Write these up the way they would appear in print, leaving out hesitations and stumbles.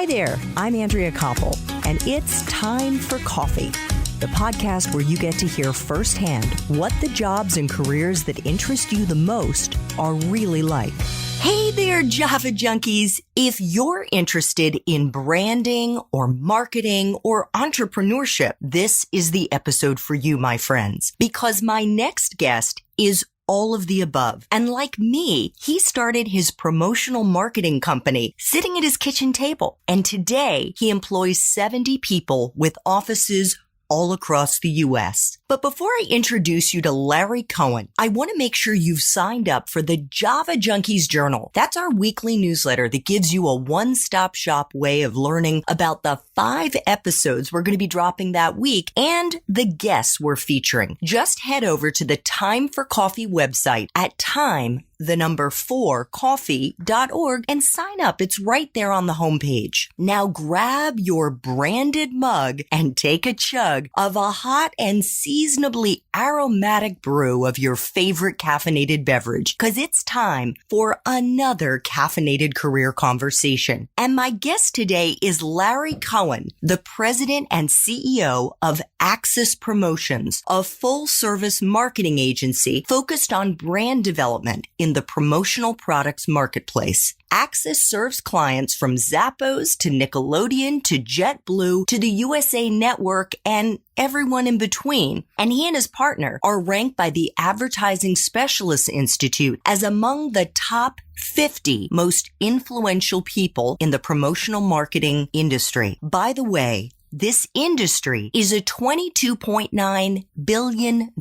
Hi there, I'm Andrea Koppel, and it's time for coffee, the podcast where you get to hear firsthand what the jobs and careers that interest you the most are really like. Hey there, Java junkies. If you're interested in branding or marketing or entrepreneurship, this is the episode for you, my friends, because my next guest is all of the above. And like me, he started his promotional marketing company sitting at his kitchen table. And today he employs 70 people with offices all across the U.S. But before I introduce you to Larry Cohen, I want to make sure you've signed up for the Java Junkies Journal. That's our weekly newsletter that gives you a one-stop shop way of learning about the 5 episodes we're going to be dropping that week and the guests we're featuring. Just head over to the Time for Coffee website at time4coffee.org and sign up. It's right there on the homepage. Now grab your branded mug and take a chug of a hot and seasonably aromatic brew of your favorite caffeinated beverage, because it's time for another caffeinated career conversation. And my guest today is Larry Cohen, the president and CEO of Axis Promotions, a full-service marketing agency focused on brand development in the promotional products marketplace. Axis serves clients from Zappos to Nickelodeon to JetBlue to the USA Network and everyone in between. And he and his partner are ranked by the Advertising Specialists Institute as among the top 50 most influential people in the promotional marketing industry. By the way, this industry is a $22.9 billion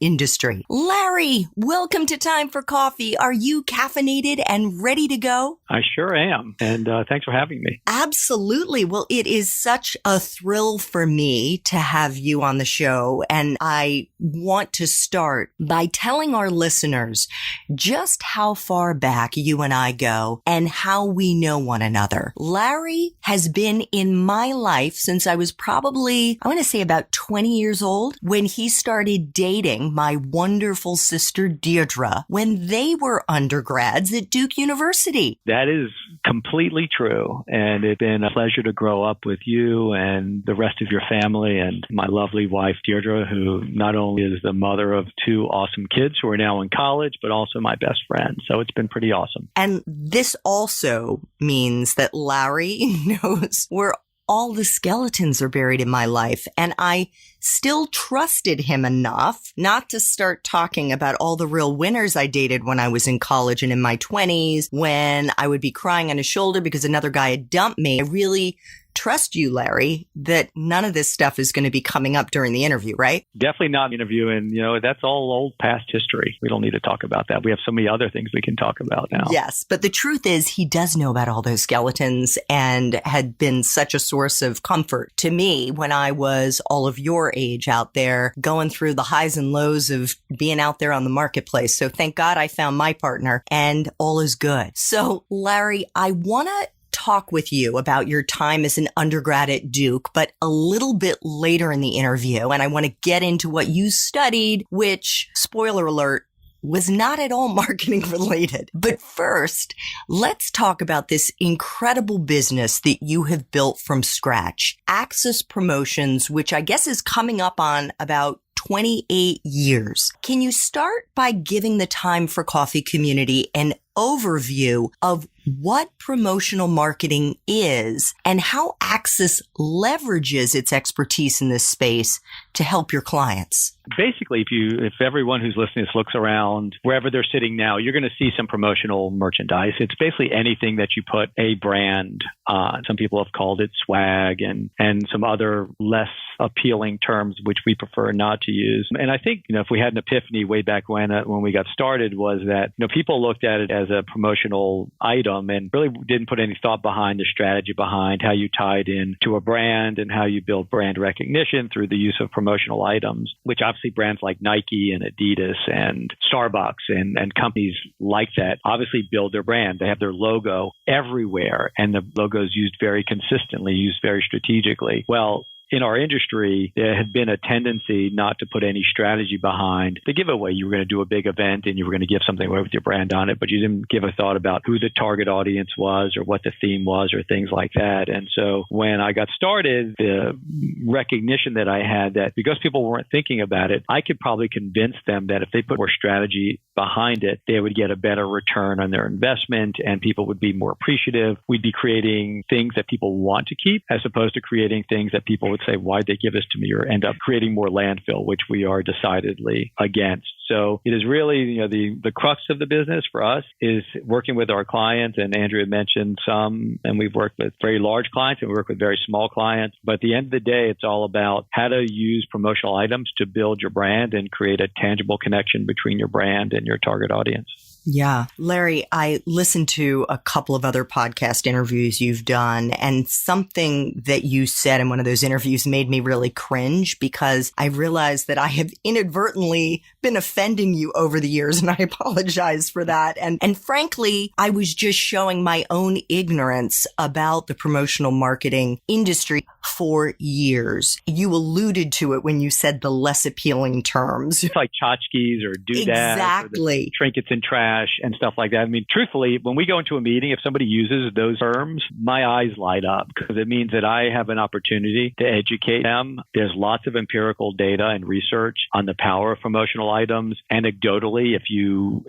industry. Larry, welcome to Time for Coffee. Are you caffeinated and ready to go? I sure am. And thanks for having me. Absolutely. Well, it is such a thrill for me to have you on the show. And I want to start by telling our listeners just how far back you and I go and how we know one another. Larry has been in my life since I was probably, I want to say about 20 years old when he started dating my wonderful sister Deirdre when they were undergrads at Duke University. That is completely true. And it's been a pleasure to grow up with you and the rest of your family and my lovely wife, Deirdre, who not only is the mother of 2 awesome kids who are now in college, but also my best friend. So it's been pretty awesome. And this also means that Larry knows where all the skeletons are buried in my life. And I still trusted him enough not to start talking about all the real winners I dated when I was in college and in my 20s, when I would be crying on his shoulder because another guy had dumped me. I really trust you, Larry, that none of this stuff is going to be coming up during the interview, right? Definitely not an interview. And, that's all old past history. We don't need to talk about that. We have so many other things we can talk about now. Yes. But the truth is he does know about all those skeletons and had been such a source of comfort to me when I was all of your age out there going through the highs and lows of being out there on the marketplace. So thank God I found my partner and all is good. So Larry, I want to talk with you about your time as an undergrad at Duke, but a little bit later in the interview. And I want to get into what you studied, which, spoiler alert, was not at all marketing related. But first, let's talk about this incredible business that you have built from scratch, Axis Promotions, which I guess is coming up on about 28 years. Can you start by giving the Time for Coffee community an overview of what promotional marketing is and how Axis leverages its expertise in this space to help your clients? Basically, if everyone who's listening looks around wherever they're sitting now, you're going to see some promotional merchandise. It's basically anything that you put a brand on. Some people have called it swag and some other less appealing terms, which we prefer not to use. And I think, if we had an epiphany way back when we got started, was that, people looked at it as a promotional item and really didn't put any thought behind the strategy behind how you tied in to a brand and how you build brand recognition through the use of promotional items, which obviously brands like Nike and Adidas and Starbucks and companies like that obviously build their brand. They have their logo everywhere and the logo is used very consistently, used very strategically. Well, in our industry, there had been a tendency not to put any strategy behind the giveaway. You were going to do a big event and you were going to give something away with your brand on it, but you didn't give a thought about who the target audience was or what the theme was or things like that. And so when I got started, the recognition that I had that because people weren't thinking about it, I could probably convince them that if they put more strategy behind it, they would get a better return on their investment and people would be more appreciative. We'd be creating things that people want to keep as opposed to creating things that people would say, why'd they give this to me? Or end up creating more landfill, which we are decidedly against. So it is really, the crux of the business for us is working with our clients. And Andrea mentioned some, and we've worked with very large clients and we work with very small clients. But at the end of the day, it's all about how to use promotional items to build your brand and create a tangible connection between your brand and your target audience. Yeah. Larry, I listened to a couple of other podcast interviews you've done, and something that you said in one of those interviews made me really cringe because I realized that I have inadvertently been offending you over the years, and I apologize for that. And frankly, I was just showing my own ignorance about the promotional marketing industry for years. You alluded to it when you said the less appealing terms. It's like tchotchkes or doodads. Exactly. Or trinkets and trash and stuff like that. I mean, truthfully, when we go into a meeting, if somebody uses those terms, my eyes light up because it means that I have an opportunity to educate them. There's lots of empirical data and research on the power of promotional items. Anecdotally, if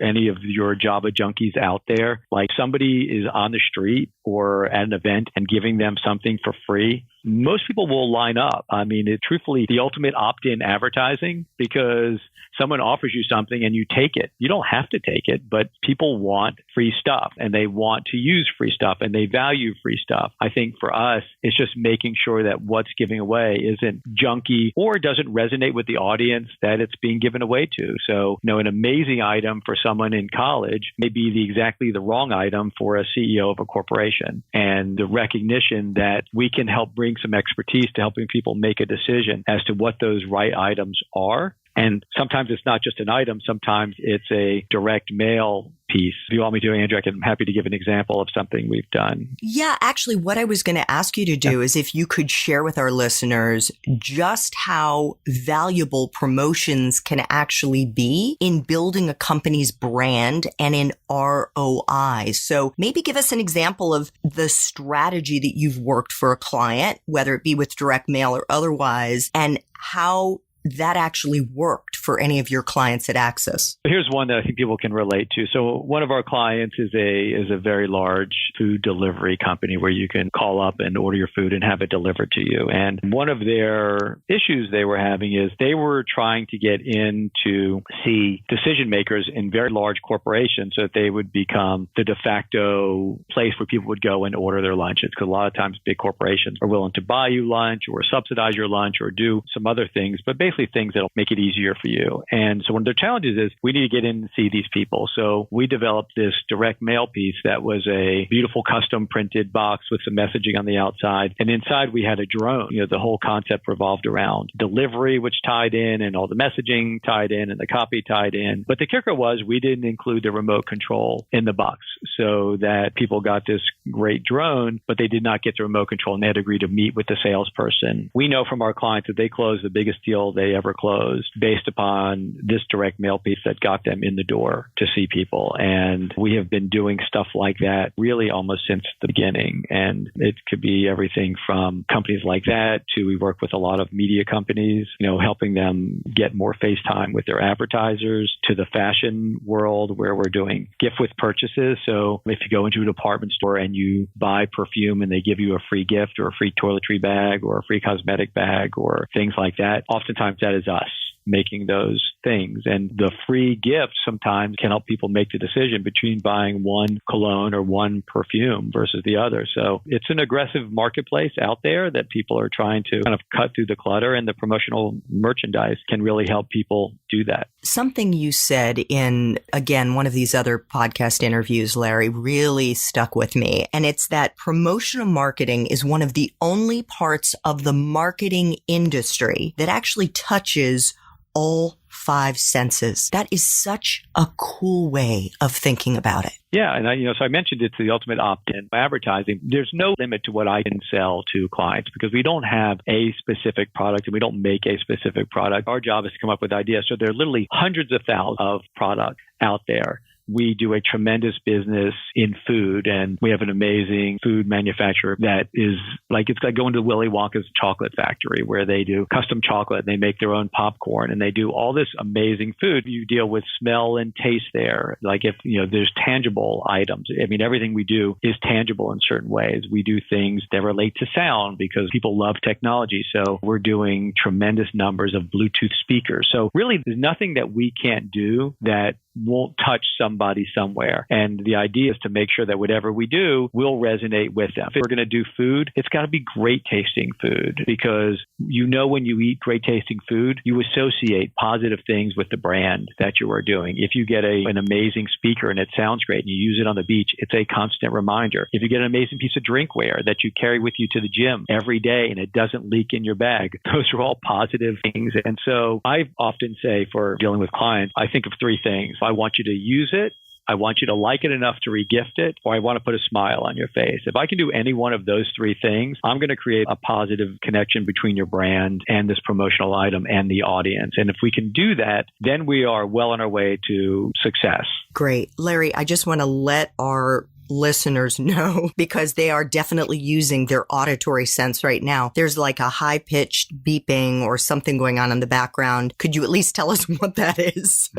any of your Java junkies out there, like somebody is on the street or at an event and giving them something for free, most people will line up. I mean, truthfully, the ultimate opt-in advertising because someone offers you something and you take it. You don't have to take it, but people want free stuff and they want to use free stuff and they value free stuff. I think for us, it's just making sure that what's giving away isn't junky or doesn't resonate with the audience that it's being given away to. So, an amazing item for someone in college may be exactly the wrong item for a CEO of a corporation. And the recognition that we can help bring some expertise to helping people make a decision as to what those right items are. And sometimes it's not just an item. Sometimes it's a direct mail piece. If you want me to, Andrew, I'm happy to give an example of something we've done. Yeah, actually, what I was going to ask you to do is if you could share with our listeners just how valuable promotions can actually be in building a company's brand and in ROI. So maybe give us an example of the strategy that you've worked for a client, whether it be with direct mail or otherwise, and how that actually worked for any of your clients at Access. Here's one that I think people can relate to. So one of our clients is a very large food delivery company where you can call up and order your food and have it delivered to you. And one of their issues they were having is they were trying to get in to see decision makers in very large corporations so that they would become the de facto place where people would go and order their lunches. Because a lot of times big corporations are willing to buy you lunch or subsidize your lunch or do some other things, but basically things that'll make it easier for you. And so one of their challenges is we need to get in and see these people. So we developed this direct mail piece that was a beautiful custom printed box with some messaging on the outside. And inside we had a drone. The whole concept revolved around delivery, which tied in, and all the messaging tied in and the copy tied in. But the kicker was we didn't include the remote control in the box so that people got this great drone, but they did not get the remote control and they had to agree to meet with the salesperson. We know from our clients that they closed the biggest deal they ever closed based upon this direct mail piece that got them in the door to see people. And we have been doing stuff like that really almost since the beginning. And it could be everything from companies like that to we work with a lot of media companies, helping them get more face time with their advertisers, to the fashion world where we're doing gift with purchases. So if you go into a department store and you buy perfume and they give you a free gift or a free toiletry bag or a free cosmetic bag or things like that, oftentimes that is us making those things. And the free gifts sometimes can help people make the decision between buying one cologne or one perfume versus the other. So it's an aggressive marketplace out there that people are trying to kind of cut through the clutter, and the promotional merchandise can really help people do that. Something you said in, again, one of these other podcast interviews, Larry, really stuck with me. And it's that promotional marketing is one of the only parts of the marketing industry that actually touches all 5 senses. That is such a cool way of thinking about it. Yeah. And so I mentioned it's the ultimate opt-in advertising. There's no limit to what I can sell to clients because we don't have a specific product and we don't make a specific product. Our job is to come up with ideas. So there are literally hundreds of thousands of products out there. We do a tremendous business in food, and we have an amazing food manufacturer that is like, it's like going to Willy Wonka's chocolate factory where they do custom chocolate and they make their own popcorn and they do all this amazing food. You deal with smell and taste there. Like if, there's tangible items. I mean, everything we do is tangible in certain ways. We do things that relate to sound because people love technology. So we're doing tremendous numbers of Bluetooth speakers. So really, there's nothing that we can't do that won't touch somebody somewhere. And the idea is to make sure that whatever we do will resonate with them. If we're going to do food, it's got to be great tasting food because when you eat great tasting food, you associate positive things with the brand that you are doing. If you get an amazing speaker and it sounds great and you use it on the beach, it's a constant reminder. If you get an amazing piece of drinkware that you carry with you to the gym every day and it doesn't leak in your bag, those are all positive things. And so I often say for dealing with clients, I think of 3 things. I want you to use it, I want you to like it enough to regift it, or I want to put a smile on your face. If I can do any one of those 3 things, I'm going to create a positive connection between your brand and this promotional item and the audience. And if we can do that, then we are well on our way to success. Great. Larry, I just want to let our listeners know because they are definitely using their auditory sense right now. There's like a high-pitched beeping or something going on in the background. Could you at least tell us what that is?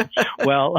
Well,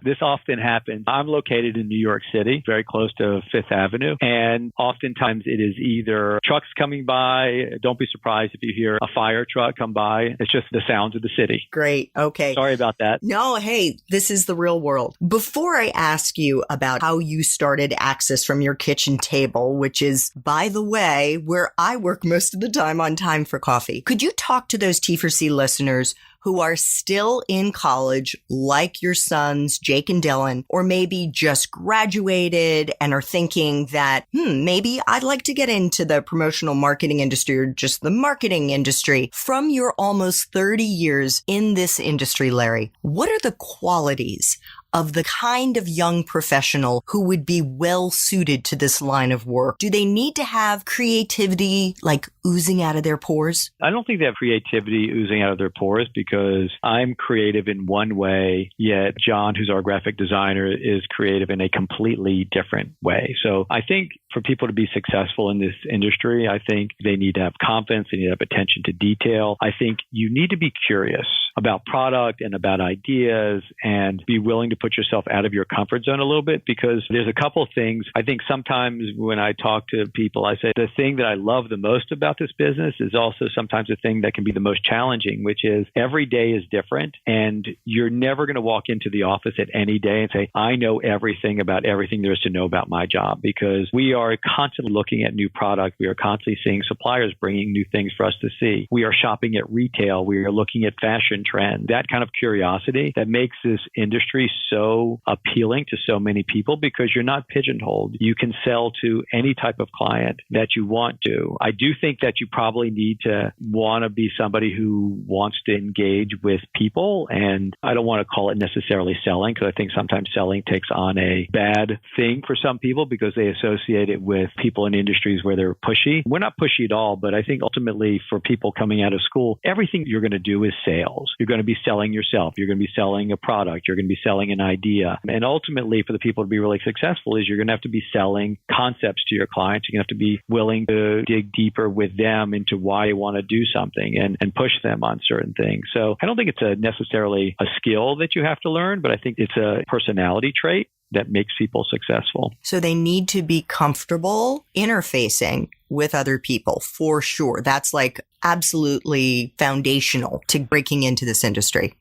this often happens. I'm located in New York City, very close to Fifth Avenue. And oftentimes it is either trucks coming by. Don't be surprised if you hear a fire truck come by. It's just the sounds of the city. Great. Okay. Sorry about that. No, hey, this is the real world. Before I ask you about how you started Access from your kitchen table, which is, by the way, where I work most of the time on Time for Coffee. Could you talk to those T4C listeners who are still in college, like your sons, Jake and Dylan, or maybe just graduated and are thinking that, maybe I'd like to get into the promotional marketing industry or just the marketing industry. From your almost 30 years in this industry, Larry, what are the qualities of the kind of young professional who would be well suited to this line of work? Do they need to have creativity like oozing out of their pores? I don't think they have creativity oozing out of their pores because I'm creative in one way, yet John, who's our graphic designer, is creative in a completely different way. So I think for people to be successful in this industry, I think they need to have confidence, they need to have attention to detail. I think you need to be curious about product and about ideas and be willing to put yourself out of your comfort zone a little bit because there's a couple of things. I think sometimes when I talk to people, I say the thing that I love the most about this business is also sometimes the thing that can be the most challenging, which is every day is different and you're never going to walk into the office at any day and say, I know everything about everything there is to know about my job because we are constantly looking at new product. We are constantly seeing suppliers bringing new things for us to see. We are shopping at retail. We are looking at fashion trend. That kind of curiosity that makes this industry so appealing to so many people because you're not pigeonholed. You can sell to any type of client that you want to. I do think that you probably need to want to be somebody who wants to engage with people. And I don't want to call it necessarily selling because I think sometimes selling takes on a bad thing for some people because they associate it with people in industries where they're pushy. We're not pushy at all, but I think ultimately for people coming out of school, everything you're going to do is sales. You're going to be selling yourself. You're going to be selling a product. You're going to be selling an idea. And ultimately for the people to be really successful is you're going to have to be selling concepts to your clients. You're going to have to be willing to dig deeper with them into why you want to do something and push them on certain things. So I don't think it's necessarily a skill that you have to learn, but I think it's a personality trait that makes people successful. So they need to be comfortable interfacing with other people for sure. That's like absolutely foundational to breaking into this industry.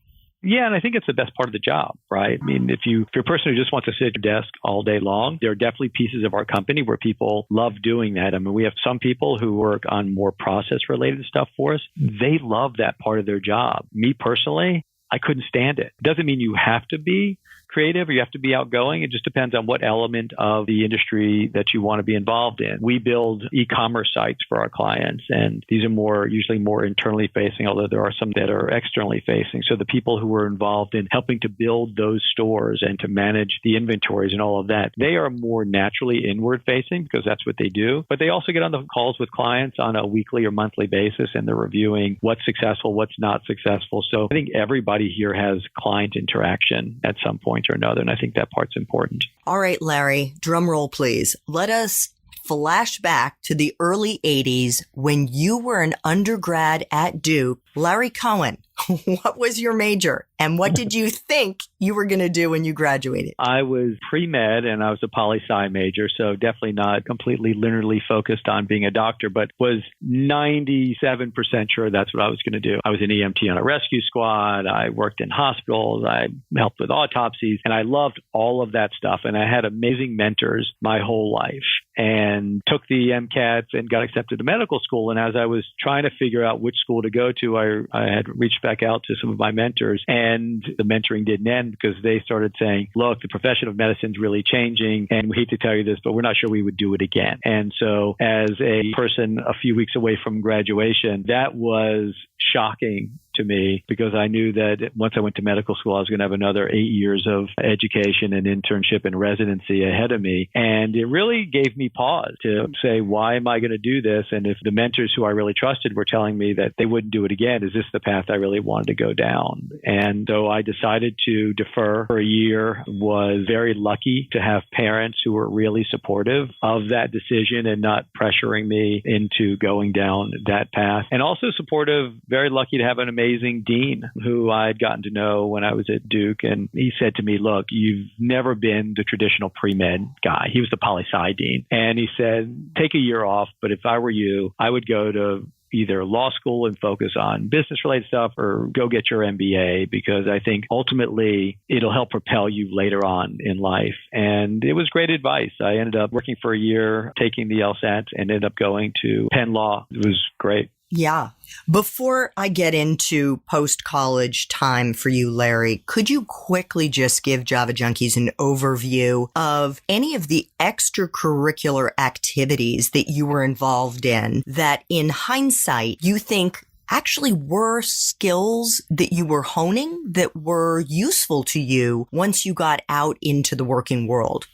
Yeah, and I think it's the best part of the job, right? I mean, if you're a person who just wants to sit at your desk all day long, there are definitely pieces of our company where people love doing that. I mean, we have some people who work on more process-related stuff for us. They love that part of their job. Me personally, I couldn't stand it. Doesn't mean you have to be creative or you have to be outgoing. It just depends on what element of the industry that you want to be involved in. We build e-commerce sites for our clients, and these are usually more internally facing, although there are some that are externally facing. So the people who are involved in helping to build those stores and to manage the inventories and all of that, they are more naturally inward facing because that's what they do. But they also get on the calls with clients on a weekly or monthly basis, and they're reviewing what's successful, what's not successful. So I think everybody here has client interaction at some point or another, and I think that part's important. All right, Larry, drum roll, please. Let us flash back to the early 80s when you were an undergrad at Duke. Larry Cohen, what was your major and what did you think you were going to do when you graduated? I was pre-med and I was a poli-sci major, so definitely not completely linearly focused on being a doctor, but was 97% sure that's what I was going to do. I was an EMT on a rescue squad. I worked in hospitals. I helped with autopsies, and I loved all of that stuff. And I had amazing mentors my whole life and took the MCATs and got accepted to medical school. And as I was trying to figure out which school to go to, I had reached back out to some of my mentors, and the mentoring didn't end because they started saying, look, the profession of medicine is really changing, and we hate to tell you this, but we're not sure we would do it again. And so as a person a few weeks away from graduation, that was shocking to me because I knew that once I went to medical school, I was going to have another 8 years of education and internship and residency ahead of me. And it really gave me pause to say, why am I going to do this? And if the mentors who I really trusted were telling me that they wouldn't do it again, is this the path I really wanted to go down? And so I decided to defer for a year, was very lucky to have parents who were really supportive of that decision and not pressuring me into going down that path. And also supportive, very lucky to have an amazing dean who I had gotten to know when I was at Duke. And he said to me, look, you've never been the traditional pre-med guy. He was the poli-sci dean. And he said, take a year off. But if I were you, I would go to either law school and focus on business-related stuff or go get your MBA, because I think ultimately it'll help propel you later on in life. And it was great advice. I ended up working for a year, taking the LSAT, and ended up going to Penn Law. It was great. Yeah. Before I get into post-college time for you, Larry, could you quickly just give Java Junkies an overview of any of the extracurricular activities that you were involved in that in hindsight you think actually were skills that you were honing that were useful to you once you got out into the working world?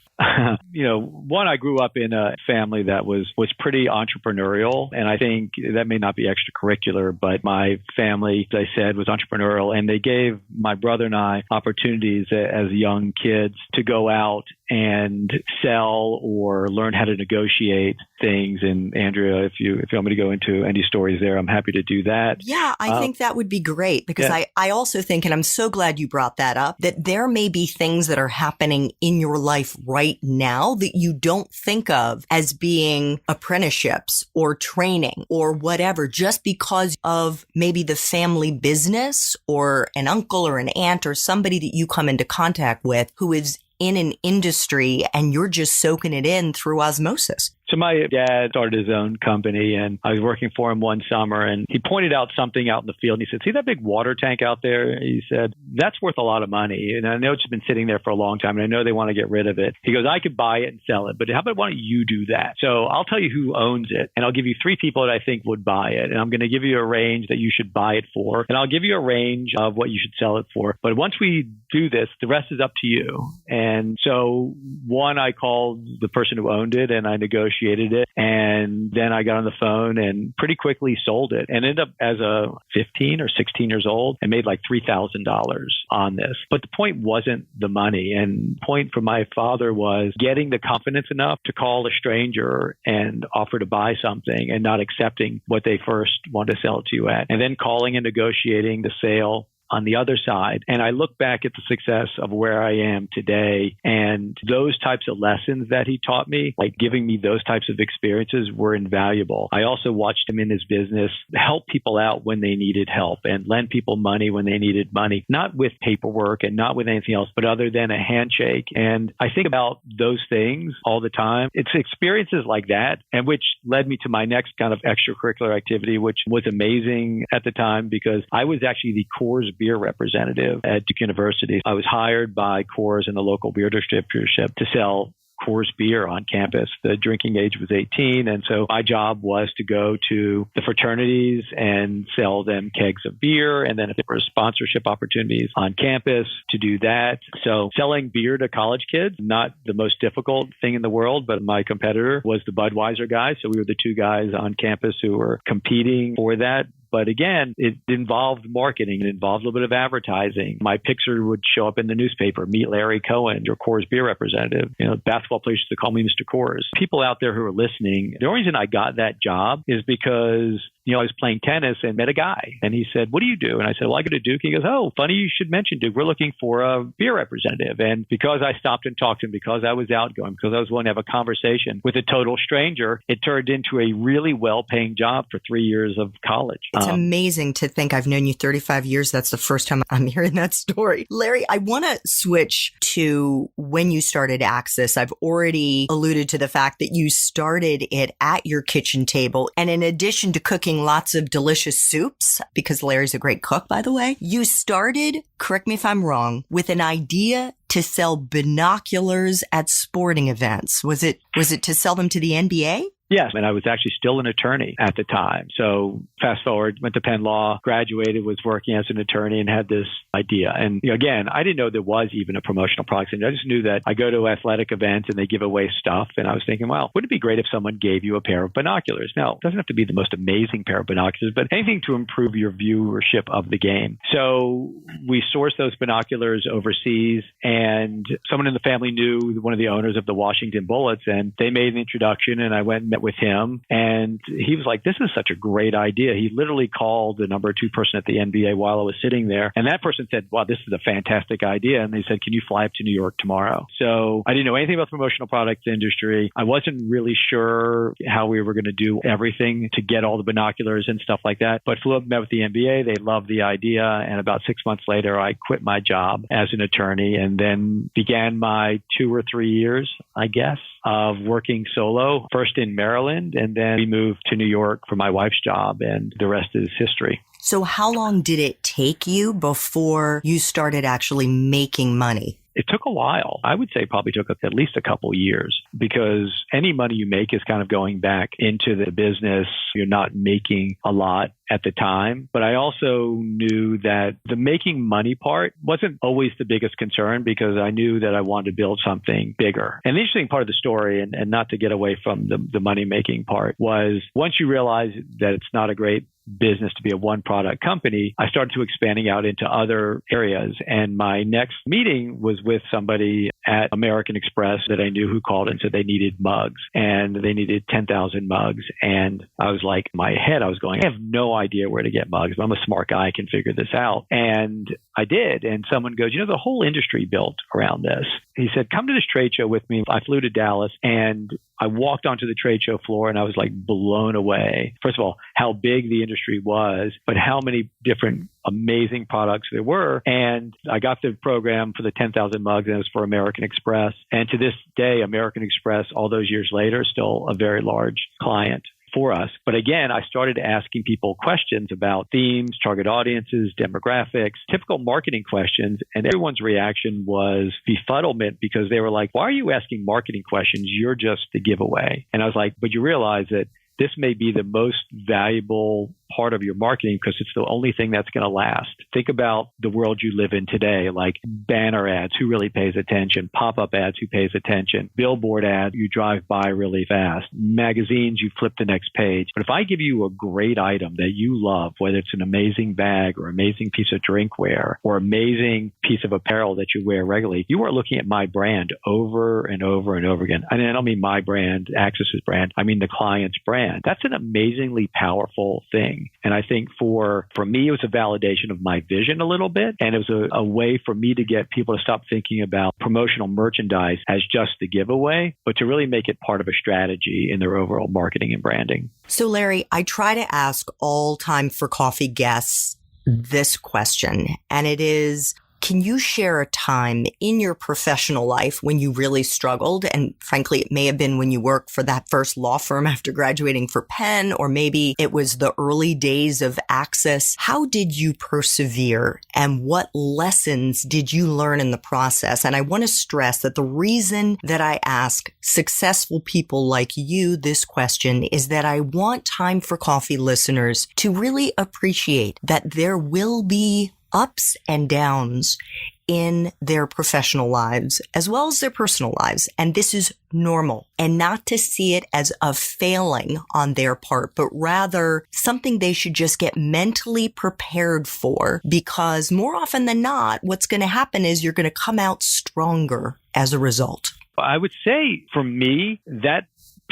One, I grew up in a family that was pretty entrepreneurial. And I think that may not be extracurricular, but my family, as I said, was entrepreneurial. And they gave my brother and I opportunities as young kids to go out and sell or learn how to negotiate things. And Andrea, if you want me to go into any stories there, I'm happy to do that. Yeah, I think that would be great because I also think, and I'm so glad you brought that up, that there may be things that are happening in your life right now that you don't think of as being apprenticeships or training or whatever, just because of maybe the family business or an uncle or an aunt or somebody that you come into contact with who is in an industry and you're just soaking it in through osmosis. So my dad started his own company, and I was working for him one summer, and he pointed out something out in the field. And he said, see that big water tank out there? He said, that's worth a lot of money. And I know it's been sitting there for a long time, and I know they want to get rid of it. He goes, I could buy it and sell it, but how about why don't you do that? So I'll tell you who owns it, and I'll give you 3 people that I think would buy it. And I'm going to give you a range that you should buy it for, and I'll give you a range of what you should sell it for. But once we do this, the rest is up to you. And so one, I called the person who owned it, and I negotiated it. And then I got on the phone and pretty quickly sold it and ended up as a 15 or 16 years old and made like $3,000 on this. But the point wasn't the money. And the point for my father was getting the confidence enough to call a stranger and offer to buy something and not accepting what they first want to sell it to you at. And then calling and negotiating the sale on the other side. And I look back at the success of where I am today, and those types of lessons that he taught me, like giving me those types of experiences, were invaluable. I also watched him in his business help people out when they needed help and lend people money when they needed money, not with paperwork and not with anything else, but other than a handshake. And I think about those things all the time. It's experiences like that, and which led me to my next kind of extracurricular activity, which was amazing at the time because I was actually the Coors beer representative at Duke University. I was hired by Coors and the local beer distributorship to sell Coors beer on campus. The drinking age was 18. And so my job was to go to the fraternities and sell them kegs of beer. And then if there were sponsorship opportunities on campus to do that. So selling beer to college kids, not the most difficult thing in the world, but my competitor was the Budweiser guy. So we were the two guys on campus who were competing for that. But again, it involved marketing. It involved a little bit of advertising. My picture would show up in the newspaper, meet Larry Cohen, your Coors beer representative. Basketball players used to call me Mr. Coors. People out there who are listening, the only reason I got that job is because I was playing tennis and met a guy. And he said, "What do you do?" And I said, "Well, I go to Duke." He goes, "Oh, funny you should mention Duke. We're looking for a beer representative." And because I stopped and talked to him, because I was outgoing, because I was willing to have a conversation with a total stranger, it turned into a really well-paying job for 3 years of college. It's amazing to think I've known you 35 years. That's the first time I'm hearing that story. Larry, I want to switch to when you started Axis. I've already alluded to the fact that you started it at your kitchen table. And in addition to cooking lots of delicious soups, because Larry's a great cook, by the way, you started, correct me if I'm wrong, with an idea to sell binoculars at sporting events. Was it to sell them to the NBA? Yes, and I was actually still an attorney at the time. So fast forward, went to Penn Law, graduated, was working as an attorney and had this idea. And again, I didn't know there was even a promotional product. And I just knew that I go to athletic events and they give away stuff. And I was thinking, well, wouldn't it be great if someone gave you a pair of binoculars? Now, it doesn't have to be the most amazing pair of binoculars, but anything to improve your viewership of the game. So we sourced those binoculars overseas, and someone in the family knew one of the owners of the Washington Bullets, and they made an introduction, and I went and met with him, and he was like, "This is such a great idea." He literally called the number 2 person at the NBA while I was sitting there, and that person said, "Wow, this is a fantastic idea." And they said, "Can you fly up to New York tomorrow?" So I didn't know anything about the promotional products industry. I wasn't really sure how we were going to do everything to get all the binoculars and stuff like that, but flew up and met with the NBA. They loved the idea, and about 6 months later, I quit my job as an attorney and then began my 2 or 3 years, I guess, of working solo, first in Maryland, and then we moved to New York for my wife's job, and the rest is history. So how long did it take you before you started actually making money? It took a while. I would say probably took at least a couple years, because any money you make is kind of going back into the business. You're not making a lot at the time. But I also knew that the making money part wasn't always the biggest concern, because I knew that I wanted to build something bigger. And the interesting part of the story, and not to get away from the money making part, was once you realize that it's not a great business to be a one product company, I started to expanding out into other areas. And my next meeting was with somebody at American Express that I knew, who called and said they needed mugs, and they needed 10,000 mugs. And I was like, in my head, I was going, I have no idea where to get mugs. I'm a smart guy. I can figure this out. And I did. And someone goes, the whole industry built around this. He said, come to this trade show with me. I flew to Dallas, and I walked onto the trade show floor, and I was like blown away. First of all, how big the industry was, but how many different amazing products there were. And I got the program for the 10,000 mugs, and it was for American Express. And to this day, American Express, all those years later, is still a very large client for us. But again, I started asking people questions about themes, target audiences, demographics, typical marketing questions. And everyone's reaction was befuddlement, because they were like, why are you asking marketing questions? You're just the giveaway. And I was like, but you realize that this may be the most valuable part of your marketing, because it's the only thing that's going to last. Think about the world you live in today, like banner ads, who really pays attention? Pop-up ads, who pays attention? Billboard ads, you drive by really fast. Magazines, you flip the next page. But if I give you a great item that you love, whether it's an amazing bag or amazing piece of drinkware or amazing piece of apparel that you wear regularly, you are looking at my brand over and over and over again. And I don't mean my brand, Axis's brand. I mean the client's brand. That's an amazingly powerful thing. And I think for me, it was a validation of my vision a little bit. And it was a way for me to get people to stop thinking about promotional merchandise as just the giveaway, but to really make it part of a strategy in their overall marketing and branding. So Larry, I try to ask all Time for Coffee guests this question, and it is, Can you share a time in your professional life when you really struggled? And frankly, it may have been when you worked for that first law firm after graduating for Penn, or maybe it was the early days of Access. How did you persevere, and what lessons did you learn in the process? And I want to stress that the reason that I ask successful people like you this question is that I want Time for Coffee listeners to really appreciate that there will be ups and downs in their professional lives as well as their personal lives. And this is normal, and not to see it as a failing on their part, but rather something they should just get mentally prepared for, because more often than not, what's going to happen is you're going to come out stronger as a result. I would say for me, that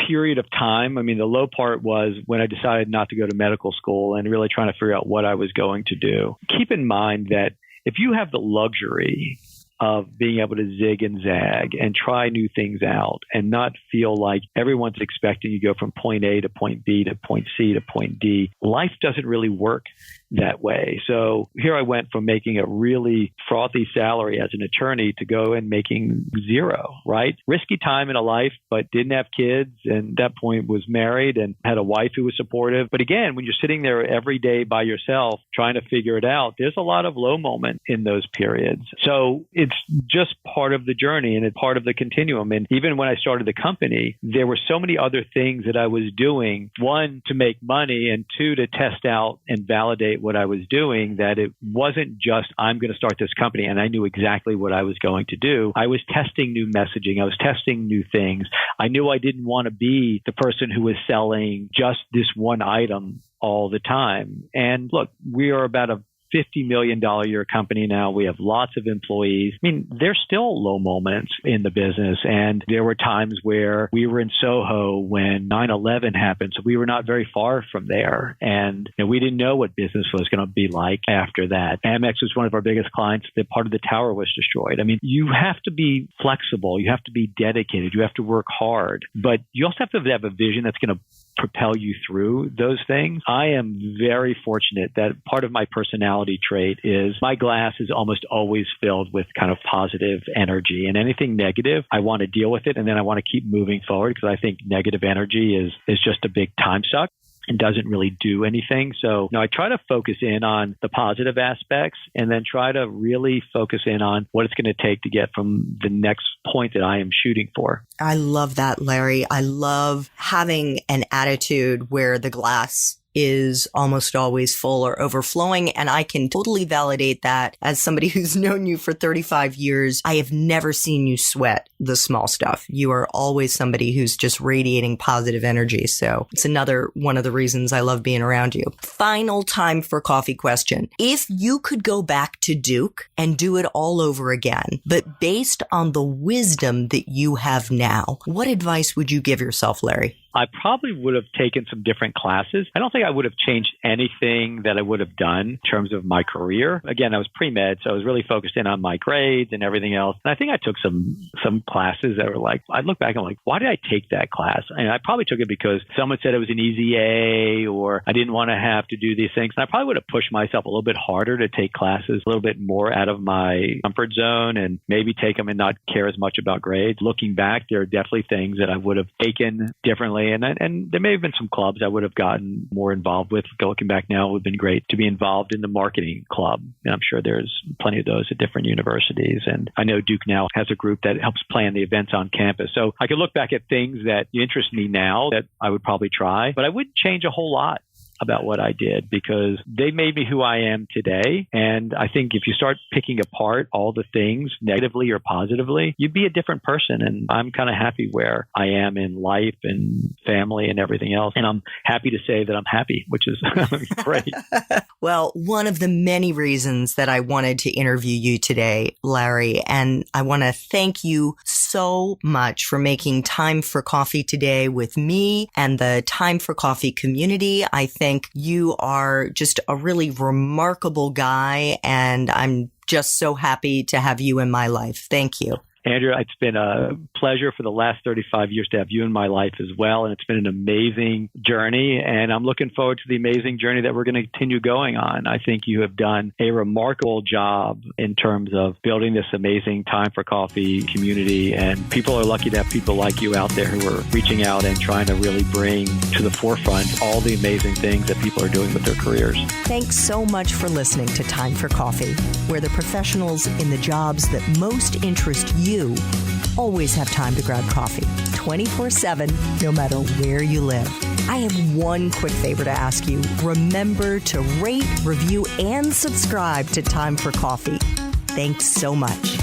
period of time, I mean, the low part was when I decided not to go to medical school and really trying to figure out what I was going to do. Keep in mind that if you have the luxury of being able to zig and zag and try new things out and not feel like everyone's expecting you to go from point A to point B to point C to point D, life doesn't really work that way. So here I went from making a really frothy salary as an attorney to go and making zero, right? Risky time in a life, but didn't have kids, and at that point was married and had a wife who was supportive. But again, when you're sitting there every day by yourself trying to figure it out, there's a lot of low moment in those periods. So it's just part of the journey and it's part of the continuum. And even when I started the company, there were so many other things that I was doing, one, to make money, and two, to test out and validate what I was doing, that it wasn't just, I'm going to start this company and I knew exactly what I was going to do. I was testing new messaging. I was testing new things. I knew I didn't want to be the person who was selling just this one item all the time. And look, we are about a $50 million a year company now. We have lots of employees. I mean, there's still low moments in the business. And there were times where we were in Soho when 9/11 happened. So we were not very far from there. And we didn't know what business was going to be like after that. Amex was one of our biggest clients. The part of the tower was destroyed. I mean, you have to be flexible. You have to be dedicated. You have to work hard. But you also have to have a vision that's going to propel you through those things. I am very fortunate that part of my personality trait is my glass is almost always filled with kind of positive energy, and anything negative, I want to deal with it. And then I want to keep moving forward, because I think negative energy is just a big time suck and doesn't really do anything. So I try to focus in on the positive aspects and then try to really focus in on what it's going to take to get from the next point that I am shooting for. I love that, Larry. I love having an attitude where the glass is almost always full or overflowing. And I can totally validate that as somebody who's known you for 35 years. I have never seen you sweat the small stuff. You are always somebody who's just radiating positive energy. So it's another one of the reasons I love being around you. Final Time for Coffee question. If you could go back to Duke and do it all over again, but based on the wisdom that you have now, what advice would you give yourself, Larry? I probably would have taken some different classes. I don't think I would have changed anything that I would have done in terms of my career. Again, I was pre-med, so I was really focused in on my grades and everything else. And I think I took some classes that were like, I look back and I'm like, why did I take that class? And I probably took it because someone said it was an easy A, or I didn't want to have to do these things. And I probably would have pushed myself a little bit harder to take classes a little bit more out of my comfort zone and maybe take them and not care as much about grades. Looking back, there are definitely things that I would have taken differently. And there may have been some clubs I would have gotten more involved with. Looking back now, it would have been great to be involved in the marketing club. And I'm sure there's plenty of those at different universities. And I know Duke now has a group that helps plan the events on campus. So I could look back at things that interest me now that I would probably try, but I wouldn't change a whole lot about what I did, because they made me who I am today. And I think if you start picking apart all the things negatively or positively, you'd be a different person. And I'm kind of happy where I am in life and family and everything else. And I'm happy to say that I'm happy, which is great. Well, one of the many reasons that I wanted to interview you today, Larry, and I want to thank you so much for making time for coffee today with me and the Time for Coffee community. I think you are just a really remarkable guy, and I'm just so happy to have you in my life. Thank you. Andrew, it's been a pleasure for the last 35 years to have you in my life as well. And it's been an amazing journey. And I'm looking forward to the amazing journey that we're going to continue going on. I think you have done a remarkable job in terms of building this amazing Time for Coffee community. And people are lucky to have people like you out there who are reaching out and trying to really bring to the forefront all the amazing things that people are doing with their careers. Thanks so much for listening to Time for Coffee, where the professionals in the jobs that most interest you always have time to grab coffee 24/7, no matter where you live. I have one quick favor to ask you. Remember to rate, review, and subscribe to Time for Coffee. Thanks so much.